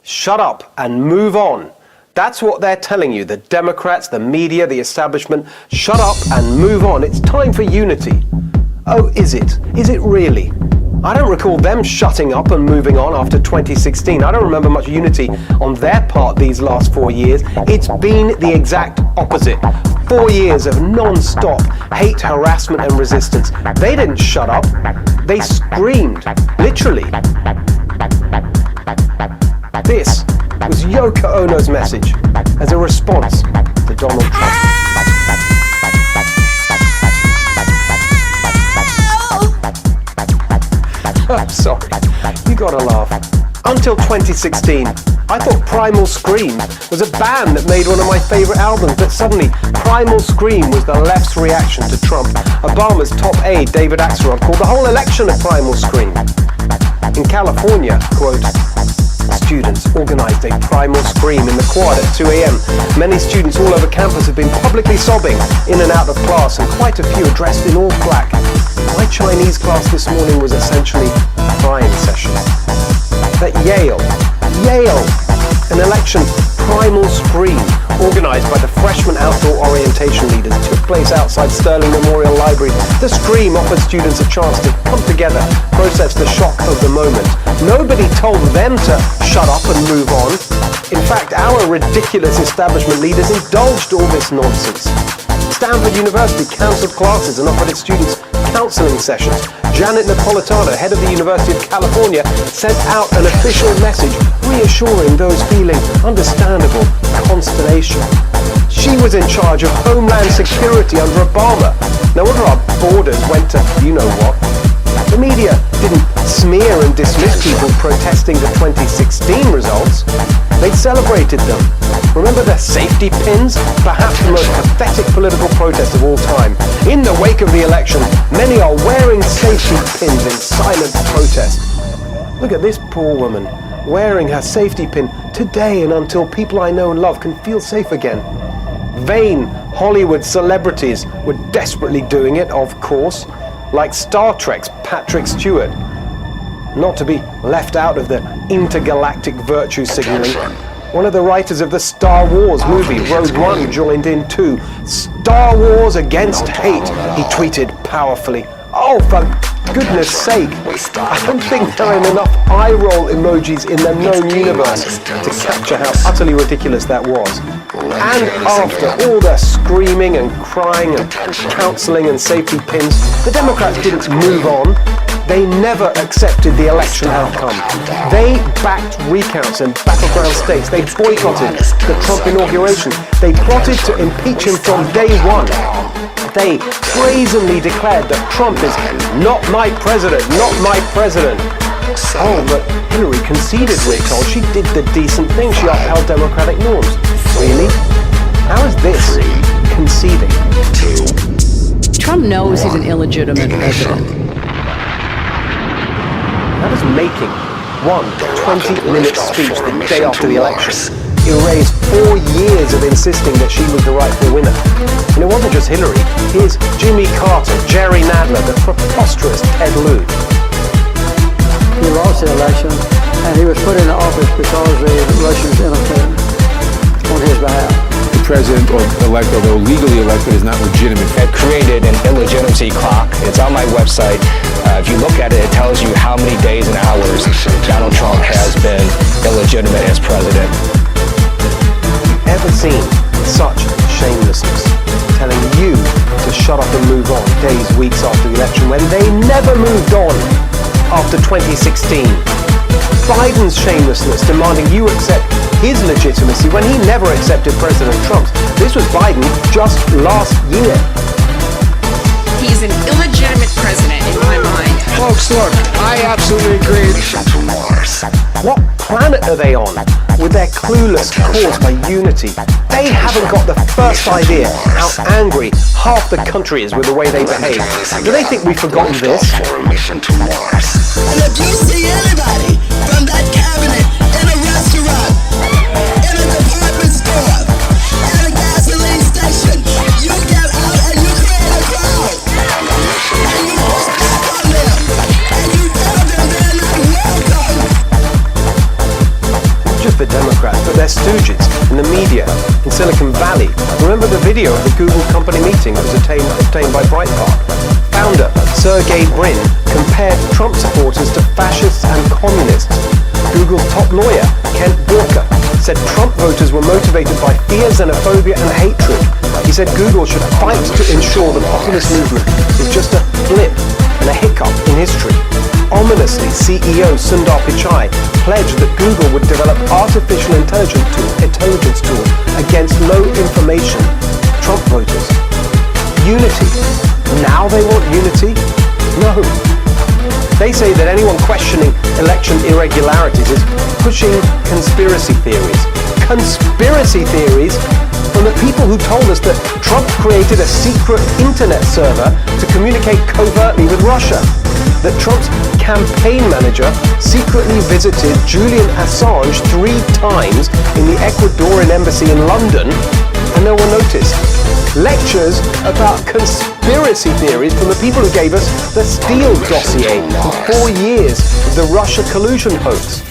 Shut up and move on. That's what they're telling you, the Democrats, the media, the establishment. Shut up and move on. It's time for unity. Oh, is it? Is it really? I don't recall them shutting up and moving on after 2016. I don't remember much unity on their part these last 4 years. It's been the exact opposite. 4 years of non-stop hate, harassment and resistance. They didn't shut up. They screamed, literally. This was Yoko Ono's message as a response to Donald Trump. I'm sorry, you gotta laugh. Until 2016, I thought Primal Scream was a band that made one of my favorite albums, but suddenly Primal Scream was the left's reaction to Trump. Obama's top aide, David Axelrod, called the whole election a Primal Scream. In California, quote, students organized a primal scream in the quad at 2 a.m. Many students all over campus have been publicly sobbing in and out of class, and quite a few are dressed in all black. My Chinese class this morning was essentially a crying session. At Yale, an election primal scream organized by the freshman outdoor orientation leaders took place outside Sterling Memorial Library. The scream offered students a chance to come together, process the shock of the moment. Nobody told them to shut up and move on. In fact, our ridiculous establishment leaders indulged all this nonsense. Stanford University cancelled classes and offered its students counseling sessions. Janet Napolitano, head of the University of California, sent out an official message reassuring those feeling understandable consternation. She was in charge of Homeland Security under Obama. No wonder our borders went to you-know-what. The media didn't smear and dismiss people protesting the 2016 results. They celebrated them. Remember the safety pins? Perhaps the most pathetic political protest of all time. In the wake of the election, many are wearing safety pins in silent protest. Look at this poor woman, wearing her safety pin today and until people I know and love can feel safe again. Vain Hollywood celebrities were desperately doing it, of course, like Star Trek's Patrick Stewart. Not to be left out of the intergalactic virtue signaling. One of the writers of the Star Wars movie, Rogue One, joined in too. Star Wars against hate, he tweeted powerfully. Oh, for goodness sake, I don't think there are enough eye-roll emojis in the known universe to capture how utterly ridiculous that was. And after all the screaming and crying and counseling and safety pins, the Democrats didn't move on. They never accepted the election outcome. They backed recounts in battleground states. They boycotted the Trump inauguration. They plotted to impeach him from day one. They brazenly declared that Trump is not my president, not my president. Oh, but Hillary conceded, we're told. She did the decent thing. She upheld democratic norms. Really? How is this conceding? Trump knows he's an illegitimate president. How does making one 20-minute speech the day after the election erase 4 years of insisting that she was the rightful winner? And it wasn't just Hillary. Here's Jimmy Carter, Jerry Nadler, the preposterous Ted Lieu. He lost the election, and he was put in office because the Russians interfered on his behalf. The president or elect, although legally elected, is not legitimate. I've created an illegitimacy clock. It's on my website. If you look at it, it tells you how many days and hours Donald Trump has been illegitimate as president. Ever seen such shamelessness? Telling you to shut up and move on days, weeks after the election when they never moved on after 2016. Biden's shamelessness demanding you accept his legitimacy when he never accepted President Trump's. This was Biden just last year. He's an illegitimate president in my mind. Folks, look, I absolutely agree. What planet are they on with their clueless cause for unity? They haven't got the first idea how angry half the country is with the way they behave. Do they think we've forgotten this? And if you see anybody from that cabinet in a restaurant, in a department store, at a gasoline station, you get out and you create a crowd. And you push back on them. And you tell them they're not welcome. Not just the their stooges in the media in Silicon Valley. Remember the video of the Google company meeting that was obtained by Breitbart? Founder Sergey Brin compared Trump supporters to fascists and communists. Google's top lawyer, Kent Walker, said Trump voters were motivated by fear, xenophobia, and hatred. He said Google should fight to ensure the populist movement is just a blip and a hiccup in history. Ominously, CEO Sundar Pichai pledged that Google would develop artificial intelligence tool against low information Trump voters. Unity. Now they want unity? No. They say that anyone questioning election irregularities is pushing conspiracy theories. Conspiracy theories from the people who told us that Trump created a secret internet server to communicate covertly with Russia. That Trump's campaign manager secretly visited Julian Assange 3 times in the Ecuadorian embassy in London and no one noticed. Lectures about conspiracy theories from the people who gave us the Steele dossier for 4 years of the Russia collusion hoax.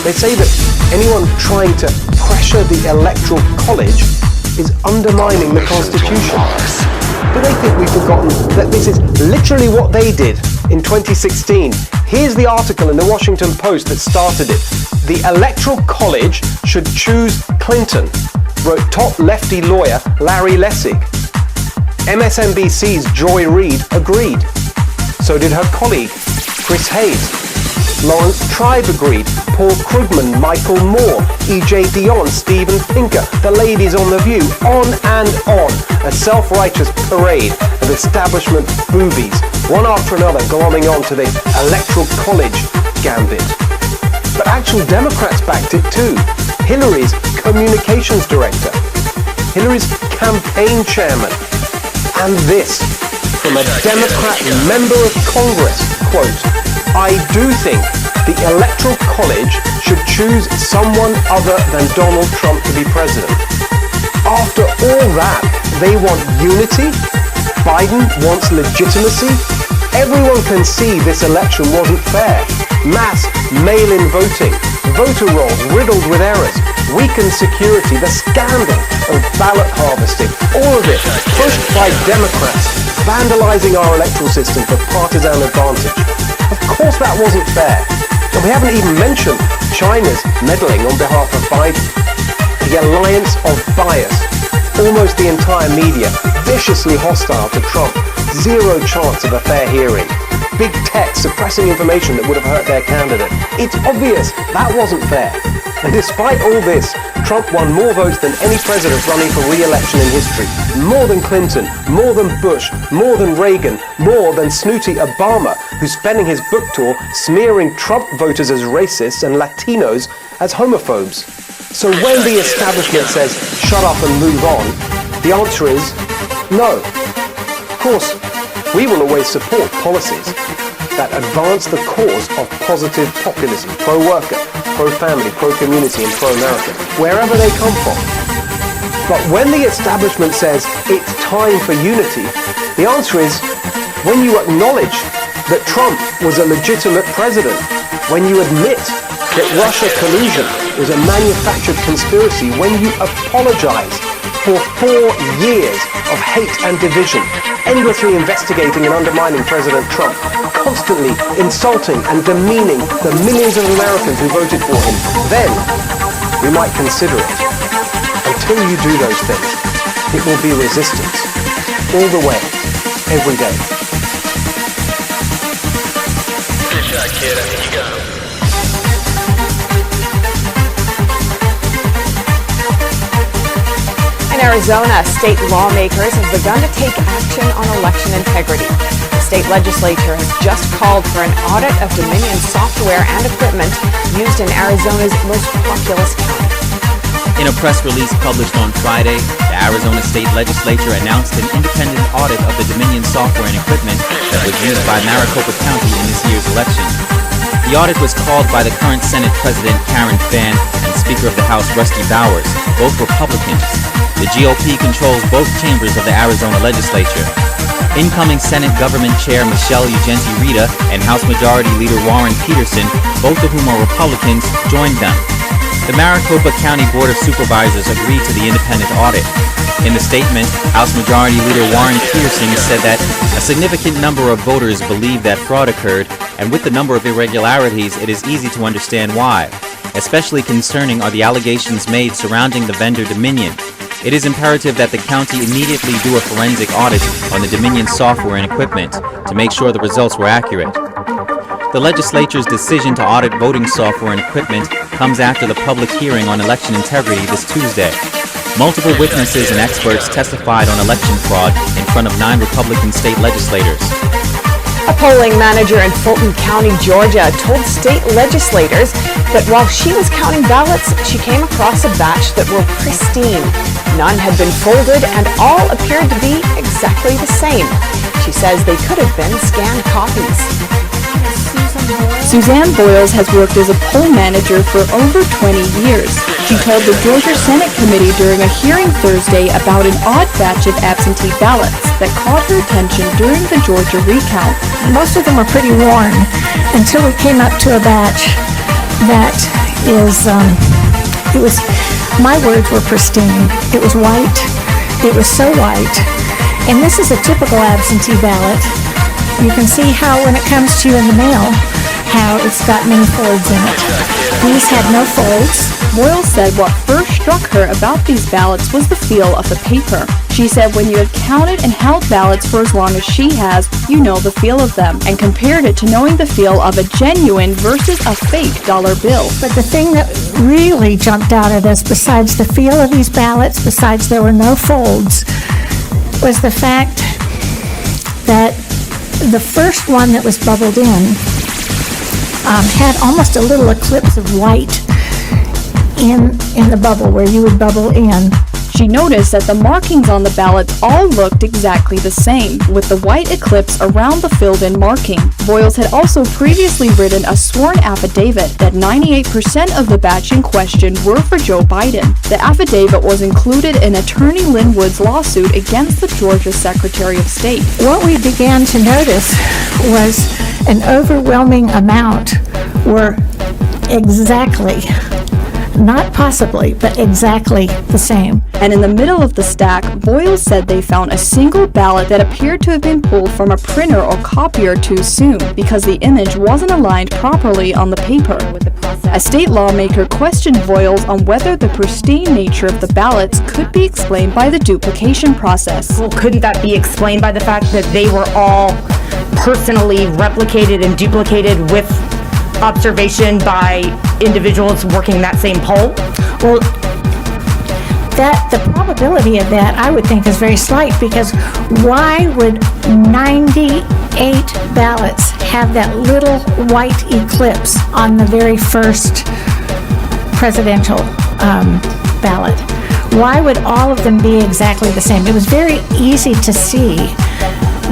They say that anyone trying to pressure the Electoral College is undermining the Constitution. Do they think we've forgotten that this is literally what they did in 2016? Here's the article in the Washington Post that started it. The Electoral College should choose Clinton, wrote top lefty lawyer Larry Lessig. MSNBC's Joy Reid agreed. So did her colleague, Chris Hayes. Lawrence Tribe agreed. Paul Krugman, Michael Moore, E.J. Dionne, Steven Pinker, the ladies on The View, on and on. A self-righteous parade of establishment boobies, one after another glomming on to the Electoral College gambit. But actual Democrats backed it too. Hillary's communications director, Hillary's campaign chairman, and this from a Democrat member of Congress, quote, "I do think the Electoral College should choose someone other than Donald Trump to be president." After all that, they want unity? Biden wants legitimacy? Everyone can see this election wasn't fair. Mass mail-in voting, voter rolls riddled with errors, weakened security, the scandal of ballot harvesting, all of it pushed by Democrats, vandalizing our electoral system for partisan advantage. Of course that wasn't fair. And we haven't even mentioned China's meddling on behalf of Biden. The alliance of bias. Almost the entire media viciously hostile to Trump. Zero chance of a fair hearing. Big tech suppressing information that would have hurt their candidate. It's obvious that wasn't fair. And despite all this, Trump won more votes than any president running for re-election in history. More than Clinton, more than Bush, more than Reagan, more than snooty Obama, who's spending his book tour smearing Trump voters as racists and Latinos as homophobes. So when the establishment says, shut up and move on, the answer is no. Of course, we will always support policies that advance the cause of positive populism, pro-worker, pro-family, pro-community, and pro-American, wherever they come from. But when the establishment says it's time for unity, the answer is when you acknowledge that Trump was a legitimate president, when you admit that Russia collusion was a manufactured conspiracy, when you apologize for 4 years of hate and division, endlessly investigating and undermining President Trump, constantly insulting and demeaning the millions of Americans who voted for him, then we might consider it. Until you do those things, it will be resistance, all the way, every day. Good shot, kid. I think you got him. In Arizona, state lawmakers have begun to take action on election integrity. The state legislature has just called for an audit of Dominion software and equipment used in Arizona's most populous county. In a press release published on Friday, the Arizona State Legislature announced an independent audit of the Dominion software and equipment that was used by Maricopa County in this year's election. The audit was called by the current Senate President Karen Fann and Speaker of the House Rusty Bowers, both Republicans. The GOP controls both chambers of the Arizona legislature. Incoming Senate Government Chair Michelle Ugenti-Rita and House Majority Leader Warren Peterson, both of whom are Republicans, joined them. The Maricopa County Board of Supervisors agreed to the independent audit. In the statement, House Majority Leader Warren Peterson said that a significant number of voters believe that fraud occurred, and with the number of irregularities, it is easy to understand why. Especially concerning are the allegations made surrounding the vendor Dominion. It is imperative that the county immediately do a forensic audit on the Dominion software and equipment to make sure the results were accurate. The legislature's decision to audit voting software and equipment comes after the public hearing on election integrity this Tuesday. Multiple witnesses and experts testified on election fraud in front of 9 Republican state legislators. A polling manager in Fulton County, Georgia, told state legislators that while she was counting ballots, she came across a batch that were pristine. None had been folded and all appeared to be exactly the same. She says they could have been scanned copies. Suzanne Boyles has worked as a poll manager for over 20 years. She told the Georgia Senate Committee during a hearing Thursday about an odd batch of absentee ballots that caught her attention during the Georgia recount. Most of them were pretty worn until we came up to a batch that is, my words were pristine. It was white. It was so white. And this is a typical absentee ballot. You can see how when it comes to you in the mail, how it's got many folds in it. These had no folds. Boyles said what first struck her about these ballots was the feel of the paper. She said when you had counted and held ballots for as long as she has, you know the feel of them, and compared it to knowing the feel of a genuine versus a fake dollar bill. But the thing that really jumped out at us, besides the feel of these ballots, besides there were no folds, was the fact that the first one that was bubbled in had almost a little eclipse of white in the bubble where you would bubble in. She noticed that the markings on the ballots all looked exactly the same, with the white eclipse around the filled-in marking. Boyles had also previously written a sworn affidavit that 98% of the batch in question were for Joe Biden. The affidavit was included in Attorney Lynn Wood's lawsuit against the Georgia Secretary of State. What we began to notice was an overwhelming amount were exactly, not possibly, but exactly the same. And in the middle of the stack, Boyles said they found a single ballot that appeared to have been pulled from a printer or copier too soon because the image wasn't aligned properly on the paper. A state lawmaker questioned Boyles on whether the pristine nature of the ballots could be explained by the duplication process. Well, couldn't that be explained by the fact that they were all personally replicated and duplicated with observation by individuals working that same poll? Well, the probability of that, I would think, is very slight, because why would 98 ballots have that little white eclipse on the very first presidential ballot? Why would all of them be exactly the same? It was very easy to see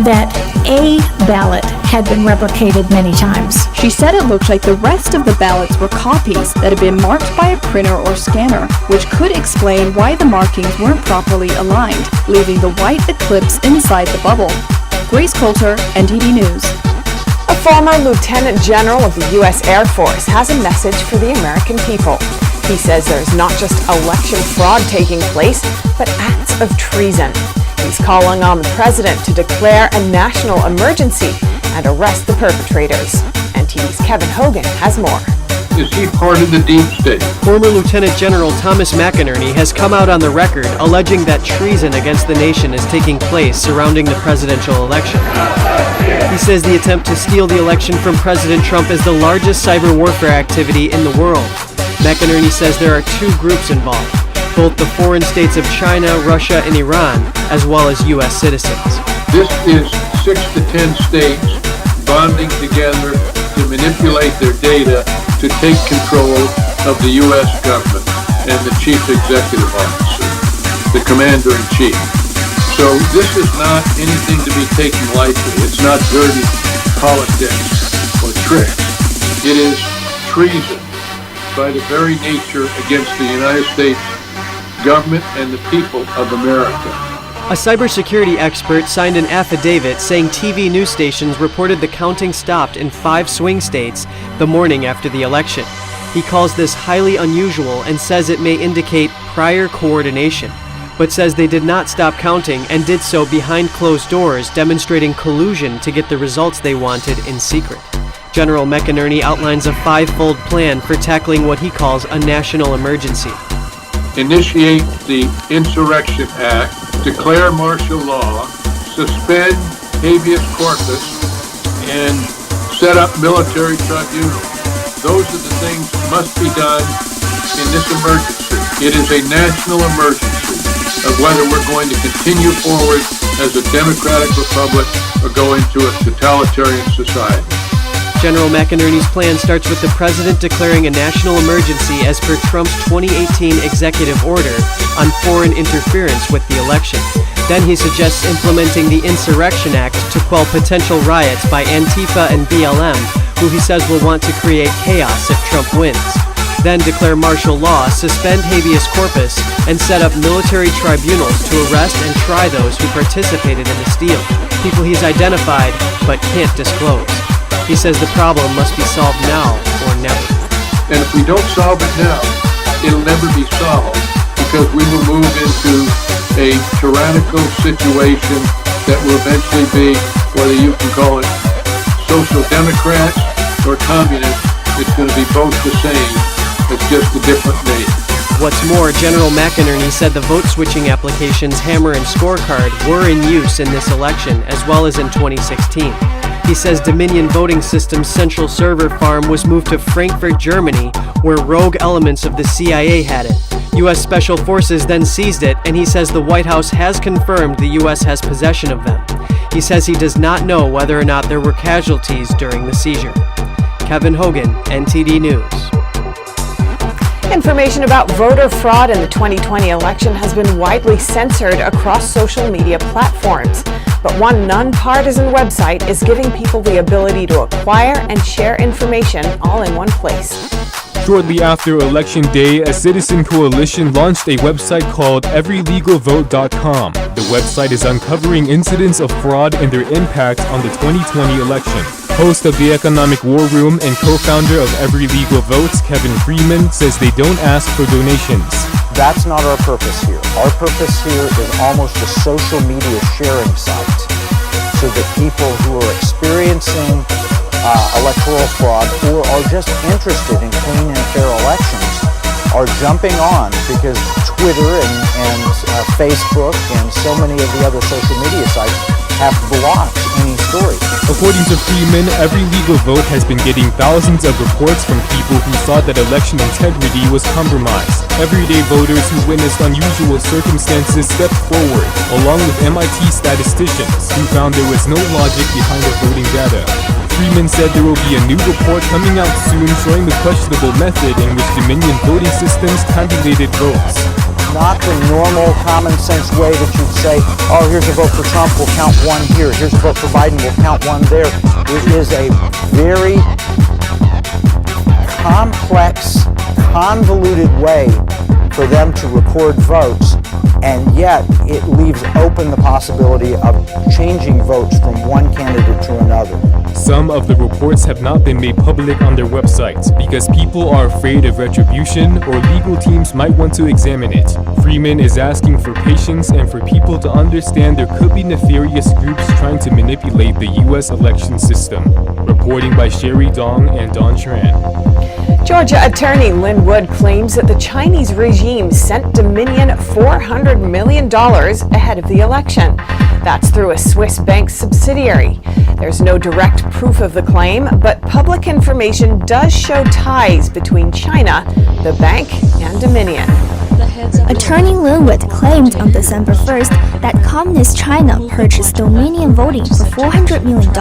that a ballot had been replicated many times. She said it looked like the rest of the ballots were copies that had been marked by a printer or scanner, which could explain why the markings weren't properly aligned, leaving the white eclipse inside the bubble. Grace Coulter, NTD News. A former lieutenant general of the U.S. Air Force has a message for the American people. He says there's not just election fraud taking place, but acts of treason. He's calling on the president to declare a national emergency and arrest the perpetrators. NTD's Kevin Hogan has more. Is he part of the deep state? Former Lieutenant General Thomas McInerney has come out on the record alleging that treason against the nation is taking place surrounding the presidential election. He says the attempt to steal the election from President Trump is the largest cyber warfare activity in the world. McInerney says there are two groups involved, both the foreign states of China, Russia, and Iran, as well as U.S. citizens. This is 6 to 10 states bonding together to manipulate their data to take control of the U.S. government and the chief executive officer, the commander-in-chief. So this is not anything to be taken lightly. It's not dirty politics or tricks. It is treason by the very nature against the United States government and the people of America. A cybersecurity expert signed an affidavit saying TV news stations reported the counting stopped in 5 swing states the morning after the election. He calls this highly unusual and says it may indicate prior coordination, but says they did not stop counting and did so behind closed doors, demonstrating collusion to get the results they wanted in secret. General McInerney outlines a five-fold plan for tackling what he calls a national emergency. Initiate the Insurrection Act, declare martial law, suspend habeas corpus, and set up military tribunals. Those are the things that must be done in this emergency. It is a national emergency of whether we're going to continue forward as a democratic republic or go into a totalitarian society. General McInerney's plan starts with the president declaring a national emergency as per Trump's 2018 executive order on foreign interference with the election. Then he suggests implementing the Insurrection Act to quell potential riots by Antifa and BLM, who he says will want to create chaos if Trump wins. Then declare martial law, suspend habeas corpus, and set up military tribunals to arrest and try those who participated in the steal, people he's identified but can't disclose. He says the problem must be solved now or never. And if we don't solve it now, it'll never be solved because we will move into a tyrannical situation that will eventually be, whether you can call it social democrats or communists, it's going to be both the same. It's just a different name. What's more, General McInerney said the vote-switching applications Hammer and Scorecard were in use in this election as well as in 2016. He says Dominion Voting System's central server farm was moved to Frankfurt, Germany, where rogue elements of the CIA had it. U.S. Special Forces then seized it, and he says the White House has confirmed the U.S. has possession of them. He says he does not know whether or not there were casualties during the seizure. Kevin Hogan, NTD News. Information about voter fraud in the 2020 election has been widely censored across social media platforms. But one nonpartisan website is giving people the ability to acquire and share information all in one place. Shortly after Election Day, a citizen coalition launched a website called everylegalvote.com. The website is uncovering incidents of fraud and their impact on the 2020 election. Host of the Economic War Room and co-founder of Every Legal Votes, Kevin Freeman, says they don't ask for donations. That's not our purpose here. Our purpose here is almost a social media sharing site so that people who are experiencing electoral fraud or are just interested in clean and fair elections are jumping on because Twitter and Facebook and so many of the other social media sites have blocked any story. According to Freeman, Every Legal Vote has been getting thousands of reports from people who thought that election integrity was compromised. Everyday voters who witnessed unusual circumstances stepped forward, along with MIT statisticians who found there was no logic behind the voting data. Freeman said there will be a new report coming out soon showing the questionable method in which Dominion voting systems tabulated votes. Not the normal common sense way that you'd say, oh, here's a vote for Trump, we'll count one here. Here's a vote for Biden, we'll count one there. It is a very complex, convoluted way for them to record votes, and yet it leaves open the possibility of changing votes from one candidate to another. Some of the reports have not been made public on their websites because people are afraid of retribution or legal teams might want to examine it. Freeman is asking for patience and for people to understand there could be nefarious groups trying to manipulate the U.S. election system. Reporting by Sherry Dong and Don Tran. Georgia attorney Lin Wood claims that the Chinese regime sent Dominion $400 million ahead of the election. That's through a Swiss bank subsidiary. There's no direct proof of the claim, but public information does show ties between China, the bank, and Dominion. Attorney Lin Wood claimed on December 1st that Communist China purchased Dominion Voting for $400 million.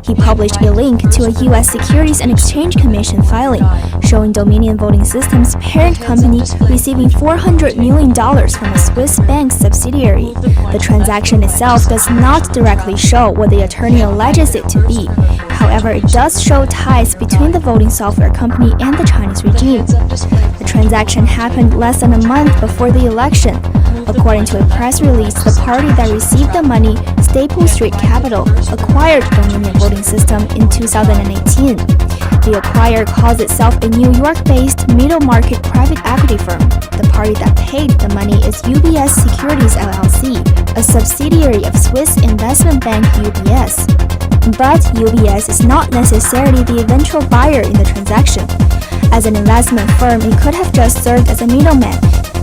He published a link to a U.S. Securities and Exchange Commission filing showing Dominion Voting Systems' parent company receiving $400 million from a Swiss bank subsidiary. The transaction itself does not directly show what the attorney alleges it to be. However, it does show ties between the voting software company and the Chinese regime. The transaction happened less than a month before the election. According to a press release, the party that received the money, Staple Street Capital, acquired Dominion Voting System in 2018. The acquirer calls itself a New York-based middle-market private equity firm. The party that paid the money is UBS Securities LLC, a subsidiary of Swiss investment bank UBS. But UBS is not necessarily the eventual buyer in the transaction. As an investment firm, it could have just served as a middleman,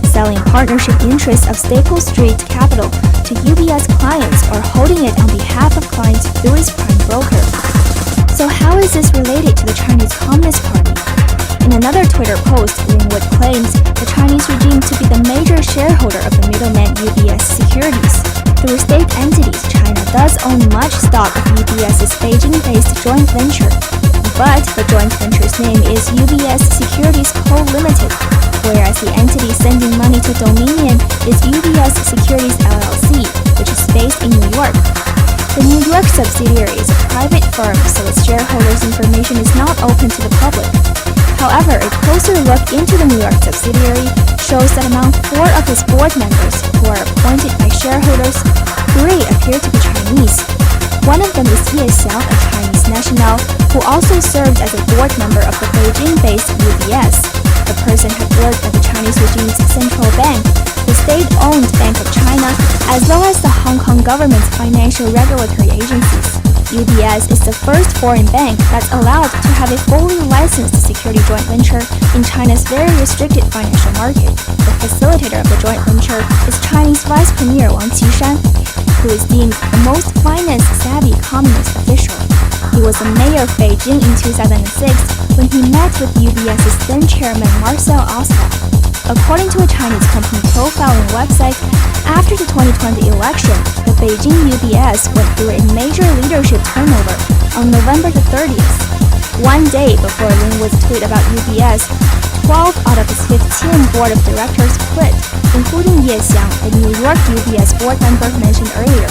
selling partnership interests of Staple Street Capital to UBS clients or holding it on behalf of clients through its prime broker. So how is this related to the Chinese Communist Party? In another Twitter post, Lingwood claims the Chinese regime to be the major shareholder of the middleman UBS Securities. Through state entities, China does own much stock of UBS's Beijing-based joint venture. But the joint venture's name is UBS Securities Co. Limited, whereas the entity sending money to Dominion is UBS Securities LLC, which is based in New York. The New York subsidiary is a private firm, so its shareholders' information is not open to the public. However, a closer look into the New York subsidiary shows that among 4 of its board members, who are appointed by shareholders, 3 appear to be Chinese. One of them is Ye Xiang, a Chinese national, who also served as a board member of the Beijing-based UBS. The person had worked at the Chinese regime's central bank, the state-owned Bank of China, as well as the Hong Kong government's financial regulatory agencies. UBS is the first foreign bank that's allowed to have a fully licensed security joint venture in China's very restricted financial market. The facilitator of the joint venture is Chinese Vice Premier Wang Qishan, who is deemed the most finance-savvy communist official. He was the mayor of Beijing in 2006 when he met with UBS's then-chairman Marcel Ostap. According to a Chinese company profiling website, after the 2020 election, the Beijing UBS went through a major leadership turnover on November the 30th. One day before Lingwood's tweet about UBS, 12 out of its 15 board of directors quit, including Ye Xiang, a New York UBS board member mentioned earlier.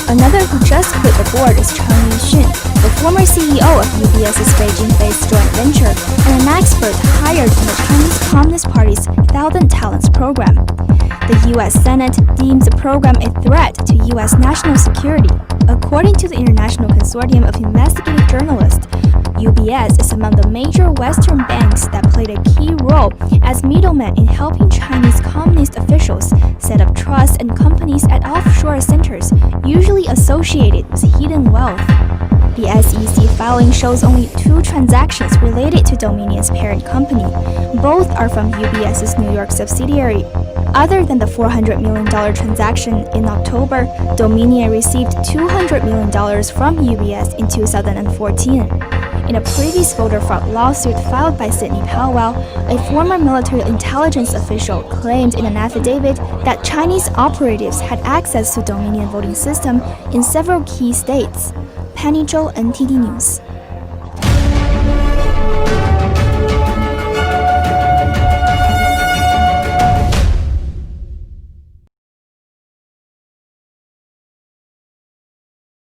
Another who just quit the board is Cheng Yixun, the former CEO of UBS's Beijing-based joint venture and an expert hired in the Chinese Communist Party's 1,000 Talents program. The U.S. Senate deems the program a threat to U.S. national security. According to the International Consortium of Investigative Journalists, UBS is among the major Western banks that played a key role as middlemen in helping Chinese communist officials set up trusts and companies at offshore centers, usually associated with hidden wealth. The SEC filing shows only 2 transactions related to Dominion's parent company. Both are from UBS's New York subsidiary. Other than the $400 million transaction in October, Dominion received $200 million from UBS in 2014. In a previous voter fraud lawsuit filed by Sidney Powell, a former military intelligence official claimed in an affidavit that Chinese operatives had access to Dominion voting system in several key states. Penny Zhou, NTD News.